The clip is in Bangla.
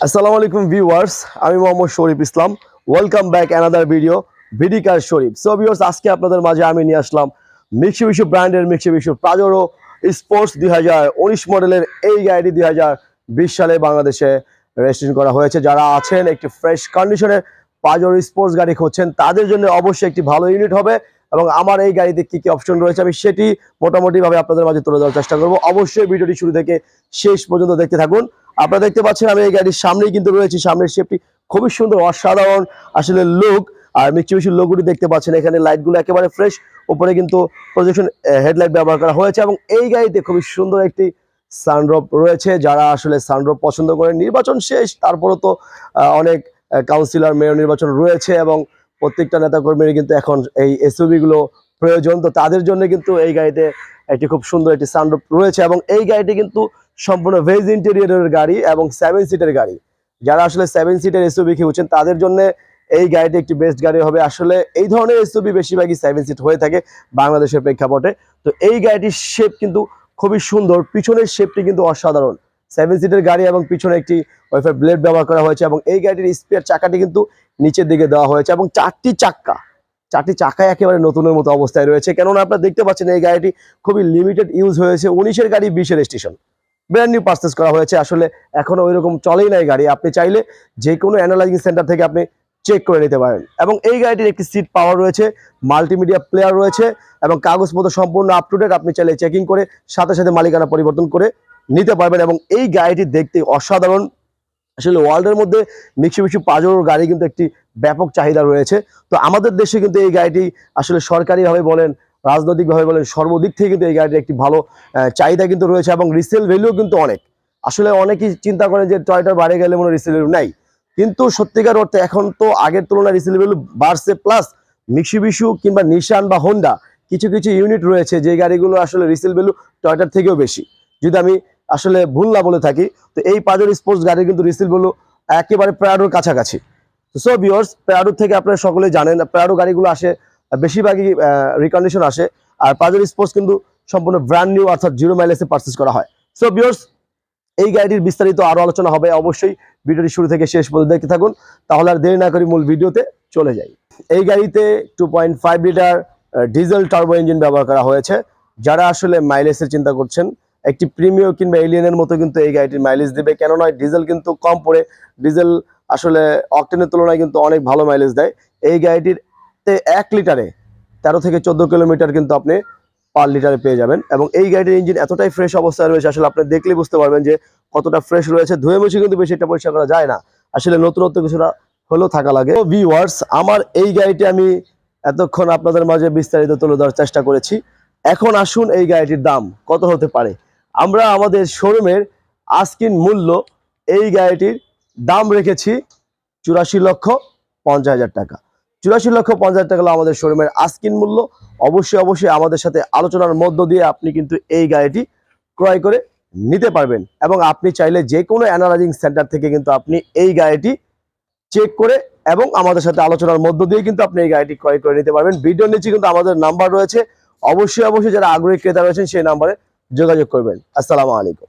আসসালামু আলাইকুম ভিউয়ার্স, আমি মোহাম্মদ শরীফ ইসলাম। ওয়েলকাম ব্যাক অ্যানাদার ভিডিও ভিডিকার শরীফ। সো ভিউয়ার্স, আজকে আপনাদের মাঝে আমি নিয়ে আসলাম মিৎসুবিশি ব্র্যান্ডের মিৎসুবিশি পাজেরো স্পোর্টস 2019 মডেলের এই গাড়িটি 2020 সালে বাংলাদেশে রেজিস্ট্রেশন করা হয়েছে। যারা আছেন একটি ফ্রেশ কন্ডিশনের পাজেরো স্পোর্টস গাড়ি খুঁজছেন তাদের জন্য অবশ্যই একটি ভালো ইউনিট হবে, এবং আমার এই গাড়িতে কি কি অপশন রয়েছে আমি সেটি মোটামুটিভাবে আপনাদের মাঝে তুলে ধরার চেষ্টা করব। অবশ্যই ভিডিওটি শুরু থেকে শেষ পর্যন্ত দেখতে থাকুন। আপনারা দেখতে পাচ্ছেন আমি এই গাড়ির সামনেই কিন্তু রয়েছি। সামনের শেপটি খুবই সুন্দর, অসাধারণ আসলে লুক। আর মিৎসুবিশির লোগোটি দেখতে পাচ্ছেন, এখানে লাইটগুলো একেবারে ফ্রেশ, উপরে কিন্তু প্রজেকশন হেডলাইট ব্যবহার করা হয়েছে, এবং এই গাড়িতে খুবই সুন্দর একটি সানরুফ রয়েছে। যারা আসলে সানরুফ পছন্দ করেন, নির্বাচন শেষ, তারপরও তো অনেক কাউন্সিলর মেয়র নির্বাচন রয়েছে, এবং প্রত্যেকটা নেতাকর্মীর কিন্তু এখন এই এসইউভি গুলো প্রয়োজন। তো তাদের জন্য কিন্তু এই গাড়িতে একটি খুব সুন্দর একটি সানরুফ রয়েছে, এবং এই গাড়িটি কিন্তু সম্পূর্ণ ভেজ ইন্টেরিয়রের গাড়ি এবং 7 সিটের গাড়ি। যারা আসলে 7 সিটের এসইউভি খুঁজছেন তাদের জন্য এই গাড়িটি একটি বেস্ট গাড়ি হবে। আসলে এই ধরনের এসইউভি বেশিরভাগই 7 সিট হয়ে থাকে বাংলাদেশের প্রেক্ষাপটে। তো এই গাড়িটির শেপ কিন্তু খুবই সুন্দর, পিছনের শেপটি কিন্তু অসাধারণ। 7 সিটের গাড়ি এবং পিছনে একটি ওয়াইফাই ব্লেড ব্যবহার করা হয়েছে, এবং এই গাড়িটির স্পেয়ার চাকাটি কিন্তু নিচের দিকে দেওয়া হয়েছে, এবং চারটি চাকায় একেবারে নতুনের মতো অবস্থায় রয়েছে। কেননা আপনারা দেখতে পাচ্ছেন এই গাড়িটি খুবই লিমিটেড ইউজ হয়েছে। 19-এর গাড়ি 20-এর স্টেশন, ব্র্যান্ড নিউ পারচেজ করা হয়েছে। আসলে এখনো ওই রকম চলেই নাই গাড়ি। আপনি চাইলে যে কোনো অ্যানালাইজিং সেন্টার থেকে আপনি চেক করে নিতে পারেন। এবং এই গাড়িটির একটি সিট পাওয়ার রয়েছে, মাল্টিমিডিয়া প্লেয়ার রয়েছে, এবং কাগজপত্র সম্পূর্ণ আপ টু ডেট। আপনি চাইলে চেকিং করে সাথে সাথে মালিকানা পরিবর্তন করে নিতে পারবেন। এবং এই গাড়িটি দেখতে অসাধারণ। আসলে ওয়ার্ল্ডের মধ্যে মিৎসুবিশি পাজেরো গাড়ি কিন্তু একটি ব্যাপক চাহিদা রয়েছে। তো আমাদের দেশে কিন্তু এই গাড়িটি আসলে সরকারিভাবে বলেন, রাজনৈতিকভাবে বলেন, সর্বদিক থেকে কিন্তু এই গাড়িটির একটি ভালো চাহিদা কিন্তু রয়েছে, এবং রিসেল ভ্যালু কিন্তু অনেক। আসলে অনেকেই চিন্তা করেন যে টয়োটার বাইরে গেলে মনে রিসেল ভ্যালু নাই, কিন্তু সত্যিকার অর্থে এখন তো আগের তুলনায় রিসেল ভ্যালু বাড়ছে। প্লাস মিৎসুবিশি কিংবা নিশান বা হোন্ডা কিছু কিছু ইউনিট রয়েছে যে গাড়িগুলো আসলে রিসেল ভ্যালু টয়োটার থেকেও বেশি, যদি আমি আসলে ভুল না বলে থাকি। তো এই পাজেরো স্পোর্টস গাড়ি কিন্তু রিসেল ভ্যালু একেবারে প্রাডোর কাছাকাছি। সো ভিউয়ার্স, প্রাডো থেকে আপনারা সকলে জানেন প্রাডো গাড়িগুলো আসে বেশিরভাগই রিকন্ডিশন আসে, আর পাজেরো স্পোর্টস কিন্তু সম্পূর্ণ ব্র্যান্ড নিউ অর্থাৎ 0 মাইলেজে পারচেজ করা হয়। সো ভিউয়ার্স, এই গাড়িটির বিস্তারিত আরো আলোচনা হবে। অবশ্যই ভিডিওটি শুরু থেকে শেষ পর্যন্ত দেখতে থাকুন। তাহলে আর দেরি না করি মূল ভিডিওতে চলে যাই। এই গাড়িতে 2.5 লিটার ডিজেল টার্বো ইঞ্জিন ব্যবহার করা হয়েছে। যারা আসলে মাইলেজের চিন্তা করছেন, একটি প্রিমিয়ার কিংবা এলিয়নের মতো কিন্তু এই গাড়িটির মাইলেজ দেবে। কেন নয়, ডিজেল কিন্তু কম পড়ে, ডিজেল আসলে অকটেনের তুলনায় কিন্তু অনেক ভালো মাইলেজ দেয়। এই গাড়িটির 1 লিটারে 13 থেকে 14 কিলোমিটার কিন্তু আপনি পার লিটারে পেয়ে যাবেন। এবং এই গাড়িটির ইঞ্জিন এতটাই ফ্রেশ অবস্থায় রয়েছে, আসলে আপনি দেখলে বুঝতে পারবেন যে কতটা ফ্রেশ রয়েছে। ধুয়ে মুছে কিন্তু বেশি এটা পরিষ্কার করা যায় না, আসলে নতুনত্ব কিছুটা হলেও থাকা লাগে। ভিউয়ার্স, আমার এই গাড়িটি আমি এতক্ষণ আপনাদের মাঝে বিস্তারিত তুলে ধরার চেষ্টা করেছি। এখন আসুন এই গাড়িটির দাম কত হতে পারে। আমরা আমাদের শোরুমের আস্কিন মূল্য এই গাড়িটির দাম রেখেছি 84,50,000 টাকা। 84,50,000 টাকা হলো আমাদের শোরুমের আস্কিন মূল্য। অবশ্যই আমাদের সাথে আলোচনার মধ্য দিয়ে আপনি কিন্তু এই গাড়িটি ক্রয় করে নিতে পারবেন, এবং আপনি চাইলে যে কোনো অ্যানালাইজিং সেন্টার থেকে কিন্তু আপনি এই গাড়িটি চেক করে এবং আমাদের সাথে আলোচনার মধ্য দিয়ে কিন্তু আপনি এই গাড়িটি ক্রয় করে নিতে পারবেন। ভিডিওর নিচে কিন্তু আমাদের নাম্বার রয়েছে, অবশ্যই যারা আগ্রহী ক্রেতা রয়েছেন সেই নাম্বারে যোগাযোগ করবেন। আসসালামু আলাইকুম।